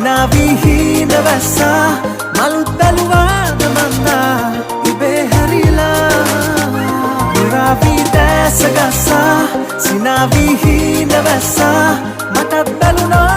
සිනාවිහීන වැස්සා මලුත් බැලුවාද මන්දා ඉබේ හැරිලා මුරාවී දැස ගස්සා සිනාවිහීන වැස්සා මටත් බැලුනා